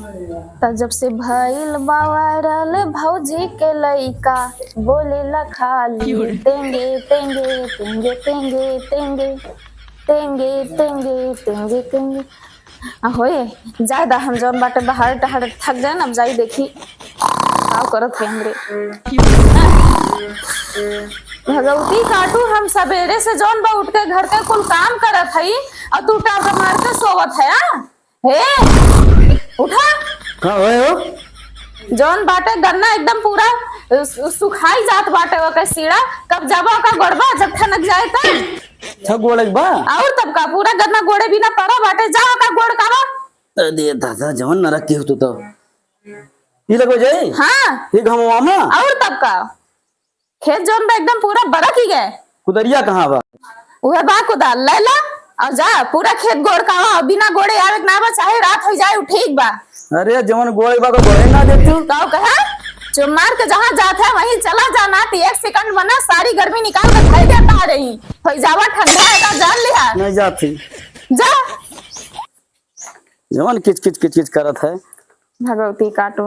त जब से भइल बा वायरल भौजी के लइका बोलेला खाली टेंगे टेंगे टेंगे टेंगे टेंगे टेंगे टेंगे टेंगे टेंगे। होए ज्यादा हम जौन बाटे बाहर टहर थक जाए अब जाई देखी का करत है हमरे। भगवती काटू हम सवेरे से जौन बा उठ के घर के कुल काम करत हई और तू टावर मार के सोवत है। हे उठा का होए हो? जौन बाटे गन्ना एकदम पूरा सुखाई जात बाटे ओके सीड़ा कब जाबा का गोड़बा जब ठनक जाए तब छक गोड़क बा और तब का पूरा गन्ना गोड़े बिना पड़ा बाटे जाओ का गोड़ कावा। अरे दादा जवन नरक के होतो तो ये लगो जाए। हां ये घमवा में और तब का खेत जौन बा एकदम पूरा बरक ही गए। कुदरिया कहां बा? उहे बा कुदाल ले ला और जा पूरा खेत गोड़ कावा बिना गोड़े आवे ना बा चाहे रात हो जाए ठीक बा। अरे जवन गोड़े बा को गोड़े ना देतू का कहा जो मार के जहां जात है वहीं चला जाना तो एक सेकंड बना सारी गर्मी निकाल के खाई देता आ रही हो जावा ठंडा है का जान लिया नहीं जाती जा। जवन किच किच किच किच करत है। भगवती काटो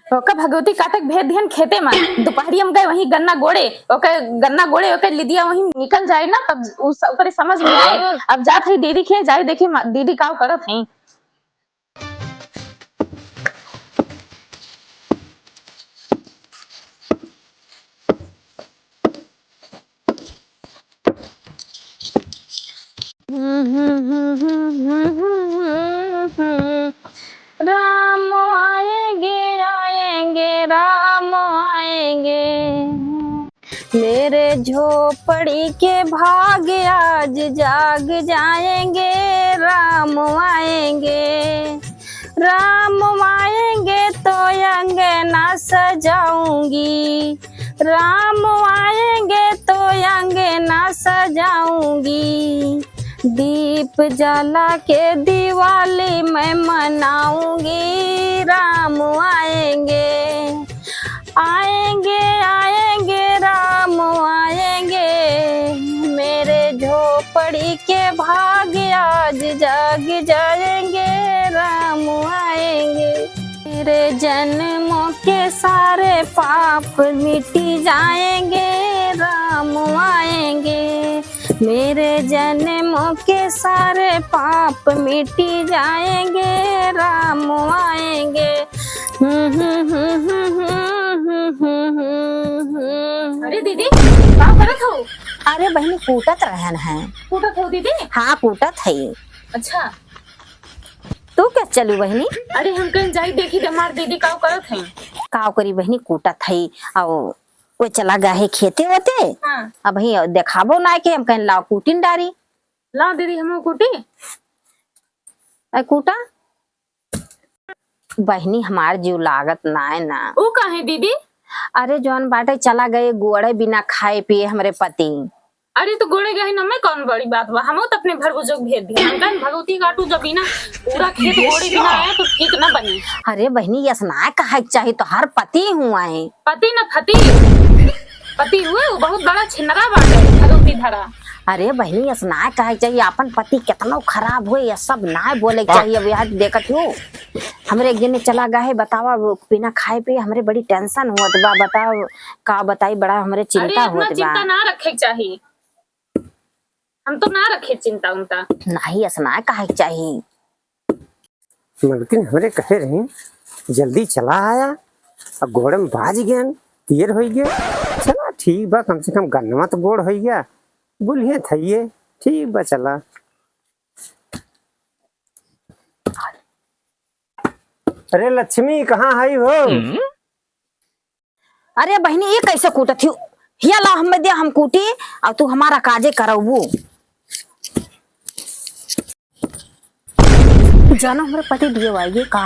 ओके भगवती काटक भेद दिहन खेते में दोपहरी हम गए वहीं गन्ना गोड़े ओके लिदिया वहीं निकल जाए ना तब उस ऊपर समझ में आए। अब जात है दीदी खे जाए देखी दीदी का करत है। राम आएंगे आएंगे राम आएंगे मेरे झोपड़ी के भाग आज जाग जाएंगे। राम आएंगे तो अंगना सजाऊंगी। राम आएंगे तो अंगना सजाऊंगी। दीप जला के दिवाली मैं मनाऊंगी। राम आएंगे आएंगे आएंगे राम आएंगे मेरे झोपड़ी के भाग आज जाग जाएंगे। राम आएंगे मेरे जन्मों के सारे पाप मिटी जाएंगे। राम आएंगे मेरे जन्मों के सारे पाप मिटी जाएंगे। राम आएंगे। अरे दीदी क्या करत हो? अरे बहनी कूटत रहन है। कूटत हो दीदी? हाँ कूटत है। अच्छा तू क्या चलू बहनी? अरे हम कहीं जाई देखी हमार दीदी का करत है। का करी बहनी कूटत है और वो चला गया है खेते होते। हाँ। अब ही देखाबो ना के हम कहीं लाओ कूटिन डारी ला दीदी हम कूटी कूटा बहनी हमार जीव लागत ना है ना। वो काहे दीदी? अरे जौन बाटे चला गए गोड़े बिना खाए पिए हमरे पति। अरे तो गोड़े गए ना मैं कौन बड़ी बात बा हम तो अपने भर बुजुर्ग भेज दिया हम कहीं भगवती काटू जब बिना पूरा खेत गोड़े बिना आया तो ठीक ना बनी। अरे बहनी यसना कहा चाहिए तो हर पति हुआ है। पति न पति हुए वो बहुत बड़ा छिनरा बाटे भगवती धरा। अरे बहनी यसना कहा चाहिए अपन पति कितना खराब हुए ये सब ना बोले चाहिए। अब यार देखत हो हमरे एक दिन चला गया है बतावा बिना खाए पिए हमरे बड़ी टेंशन हुआ बा। बताओ का बताई बड़ा हमरे चिंता हुआ बा। चिंता ना रखे चाहिए हम तो ना रखे चिंता उनता नहीं असना कहा चाहिए। मलकिन हमरे कहे रही जल्दी चला आया अब घोड़े में बाज गया देर हो गया। चला ठीक बा कम से कम गन्नवा तो गोड़ हो गया बुलिए थइए ठीक बा चला। अरे लक्ष्मी कहाँ है वो? अरे बहनी ये कैसे कूटत थी हिया ला हम दे हम कूटी और तू हमारा काजे करबू। जानो हमारे पति दिए आइए का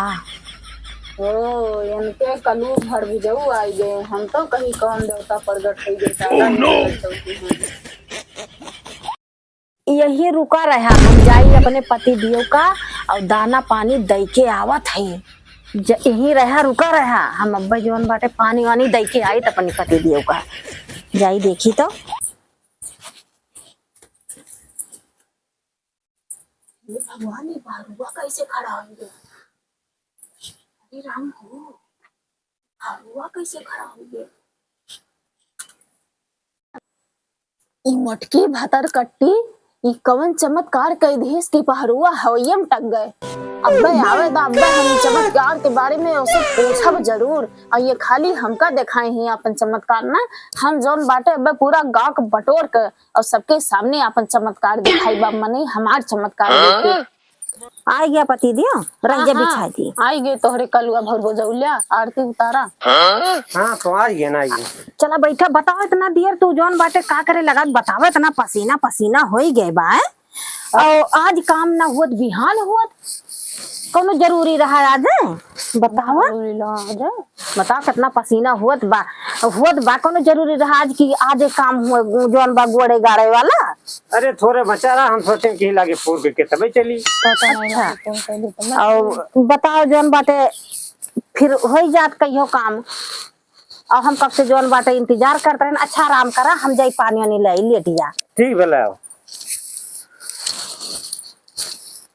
ओ इनके कलू भर भी जाऊ आई गए हम तो कहीं कौन देवता प्रगट हो गए। यही रुका रहा हम जाई अपने पति दियो का और दाना पानी दई के आवत है। यही रहा रुका रहा हम अब्बा जीवन बाटे पानी वानी दई के आई तो अपने पति दियो का जाई देखी तो ये भगवान, ये भारुआ कैसे खड़ा हो गया? अरे राम हो, भारुआ कैसे खड़ा हो गया? ई मटकी भतर कट्टी, ई कवन चमत्कार कई देश की पहरुआ हवैयम टक गए। अब्बे आवे तो अब्बे हम चमत्कार के बारे में उसे पूछब जरूर। और ये खाली हमका दिखाए ही अपन चमत्कार ना, हम जौन बाटे अब्बे पूरा गांव के बटोर के और सबके सामने अपन चमत्कार दिखाई बा। मने हमार चमत्कार देखे आ गया पति दियो, रंगे बिछा दी। आई गए तोहरे कलुआ भर जौलिया, आरती उतारा। हाँ तो आ गया ना ये। चला बैठा, बताओ इतना देर तू जौन बाटे का करे लगा, बताओ इतना पसीना पसीना हो ही गए बा। और आज काम ना हुआ बिहान हुआ, कोनो जरूरी रहा आज? बताओ बताओ कितना पसीना हुआ बा कोनो जरूरी रहा आज की आज काम हुआ जौन बा गोड़े गाड़े वाला? अरे थोड़े बचा रहा, हम सोचे कि लागे फूल के तबे चली। अच्छा और बताओ जौन बाटे फिर हो जात कहियो काम। और हम कब से जौन बाटे इंतजार करते रहे। अच्छा आराम करा, हम जाई पानी वानी ले लेट जा। ठीक भला।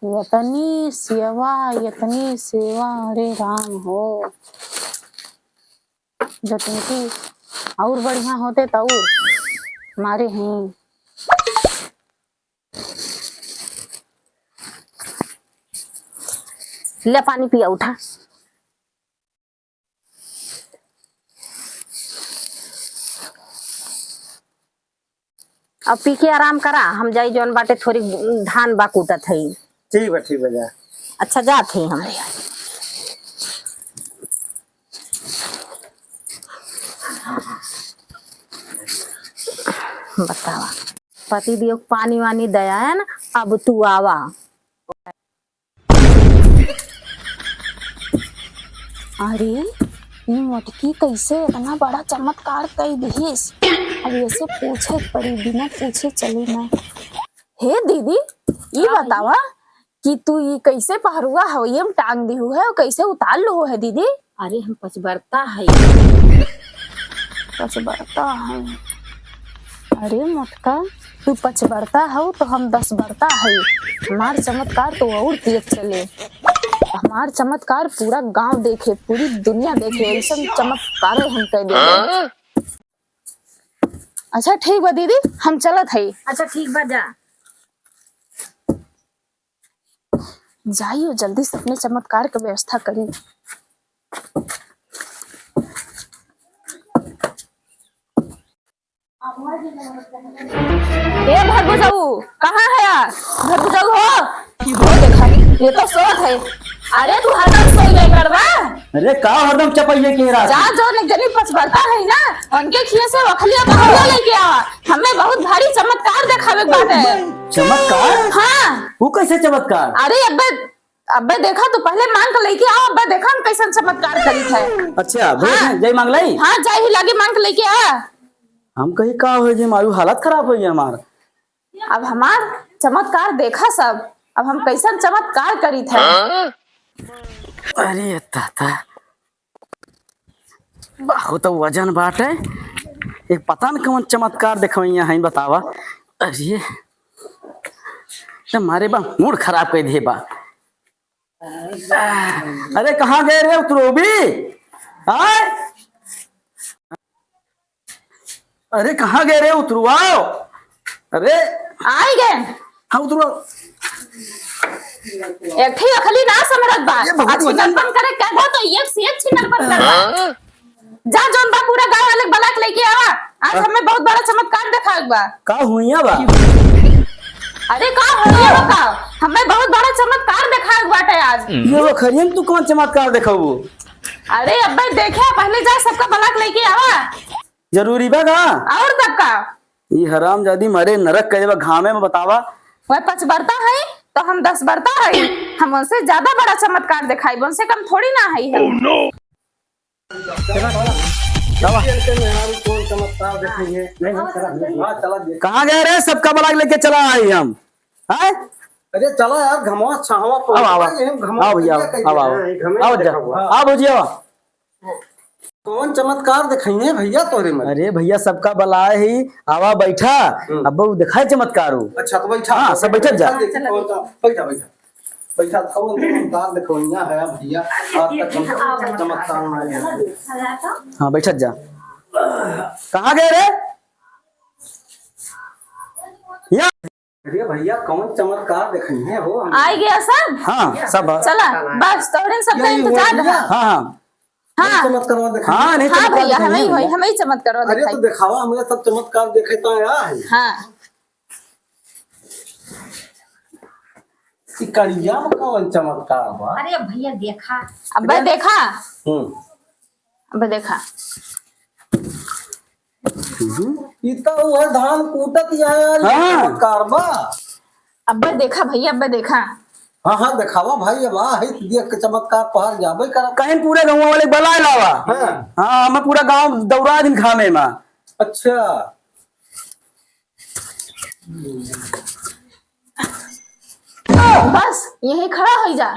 यतनी सेवा, अरे राम हो, जतन की और बढ़िया होते तो और हमारे हैं। ले पानी पिया, उठा। अब पी के आराम करा, हम जाई जौन बाटे थोड़ी धान बा कूटत है। ठीक बा ठीक बा। अच्छा जात है हम। बतावा पति दियो पानी वानी दया है ना, अब तू आवा। अरे ये मटकी कैसे इतना बड़ा चमत्कार कई दिस? अब ऐसे पूछे पड़ी, बिना पूछे चली ना। हे दीदी, ये बतावा कि तू ये कैसे पहरुआ हवैया में टांग दी है और कैसे उतार लो है दीदी? अरे हम पचबरता है। पचबरता है? अरे मटका, तू पचबरता हो तो हम 10 बरता है। हमार चमत्कार तो और तेज चले। हमार चमत्कार पूरा गांव देखे, पूरी दुनिया देखे, ऐसा चमत्कार हम कह दे। अच्छा ठीक बा दीदी, हम चलत है। अच्छा ठीक बा, जा। जाइयो जल्दी से अपने चमत्कार की व्यवस्था करी। ए भरभुजाऊ, कहाँ है यार? भरभुजाऊ हो देखा, ये तो सोत है। अरे तू हरदम सोई गई करवा। अरे का हरदम चपइए के रात? जा जो गरीब पचबरता है ना, उनके खिए से वखलिया बहरिया लेके आवा। हमें बहुत भारी चमत्कार दिखावे बाटे। चमत्कार? हाँ। वो कैसे चमत्कार? अरे अब्बे देखा तो पहले मांग के लेके आओ। अब्बे देखा हम कैसा चमत्कार करी है। अच्छा हाँ। जय मांगलाई। हाँ जाय ही लागे मांग के लेके आ। हम कहीं का हो जे मारू हालत खराब हो गई हमार। अब हमार चमत्कार देखा सब, अब हम कैसा चमत्कार करी थे। अरे ताता बहुत वजन बाटे, एक पता न कौन चमत्कार देखवैया है बतावा। अरे मारे बा मूड खराब कर दे बा। अरे कहाँ गए रे उतरोबी? अरे कहाँ गए रे उतरुआओ? अरे आए गए। हाँ उतरुआओ। एक ही अखली ना समरत बा। अच्छी नरपन करे कहबो तो एक से अच्छी नरपन करबा। जा जोन बा पूरा गांव वाले बलाक लेके आवा। आज हमें बहुत बड़ा चमत्कार दिखाएगा बा। का हुइया बा? अरे का होइया बा का? हमें बहुत बड़ा चमत्कार दिखाएगा बाटे आज। ये वो खरियन तू कौन चमत्कार दिखाऊ? अरे अब्बे देखे पहले जा सबका बलाक लेके आवा। जरूरी बा का? और तब का? ये हरामजादी मरे नरक करे बा घामे में बतावा। वह 5 बरता है तो हम 10 बरता है। हम उनसे ज्यादा बड़ा चमत्कार दिखाई, उनसे कम थोड़ी ना है हम। कहाँ गए रे? सबका बलाक लेके चला आई हम। अरे चलो यार, घमवा छावा आओ भैया, आओ आओ भैया, आओ भैया। कौन चमत्कार दिखाइए भैया तोरे में? अरे भैया सबका बलाए ही आवा बैठा अब वो दिखाए चमत्कार हो। अच्छा तो बैठा। हाँ, सब बैठक जा। बैठा बैठा बैठा कौन चमत्कार दिखाइया है भैया? आज तक चमत्कार नहीं है। हाँ बैठक जा। कहाँ गए रे? या अरे भैया कौन चमत्कार दिखाइए हो? आ गया सब। हाँ सब चला बस तोड़े सबका इंतजार रहा। हाँ हाँ हाँ चमत्कार दिखाइए। हाँ नहीं हाँ चमत्कार भैया दिखाइए हमें भैया। हमें ही चमत्कार अरे दिखाई। तो दिखावा हमें सब चमत्कार देखे तो आया है। हाँ कि करिया में कौन चमत्कार बा? अरे भैया देखा अब देखा हम्म अब देखा। ई तो वो धान कूटत यार हाँ। चमत्कार बा। अब देखा भैया अब देखा। हाँ हाँ दिखावा भाई अब है देख के चमत्कार पहाड़ जाबे करब। कहीं पूरे गाँव वाले बलाए लावा। हाँ हाँ मैं पूरा गांव दौड़ा दिन खामे में। अच्छा बस यही खड़ा हो जा।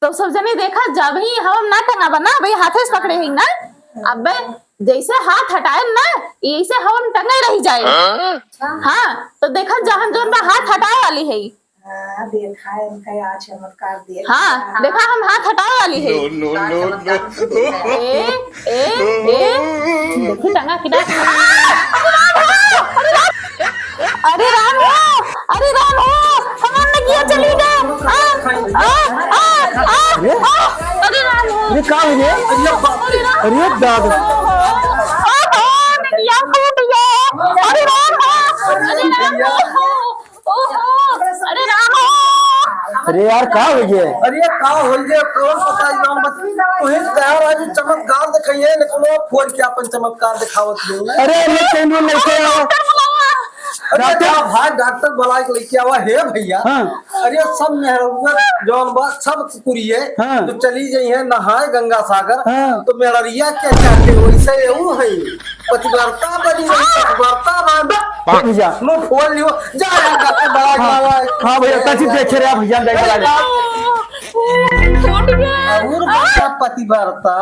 तो सब जने देखा जब ही हम ना टंगा बना भाई हाथे से पकड़े ही ना। अब जैसे हाथ हटाए ना ऐसे हम टंगे रह जाए। हाँ तो देखा जहां जोन में हाथ हटाए वाली है। देखा है इनका आज चमत्कार देख। हाँ देखा हम हाथ हटाए वाली है। ए देखी टंगा किधर। अरे राम हो अरे राम हो हमने किया चली गए। अरे राम हो अरे कहाँ हो गए? अरे दादा या फूट गया। अरे राम हो अरे राम हो अरे राम हो। अरे यार कहाँ हो गए? अरे का हो गया कौन पता जान बस तोहे तैयार आज चमत्कार दिखाइए निकलो फोन के अपन चमत्कार दिखावत नहीं। अरे मैं कहीं नहीं थे। अरे क्या भाई डॉक्टर बुला के लेके आवा है भैया। हाँ। अरे सब मेहरुआ जौन बा सब कुकुरिये हाँ। तो चली जाई है नहाए गंगा सागर। हाँ। तो मेहरिया क्या चाहते हो वैसे एऊ है पतिव्रता बनी पतिव्रता बांध भैया नो खोल लियो जा डॉक्टर बुला के आवा है। हाँ भैया तचित देखे रहे भैया देख रहे। छूट गया। और पतिव्रता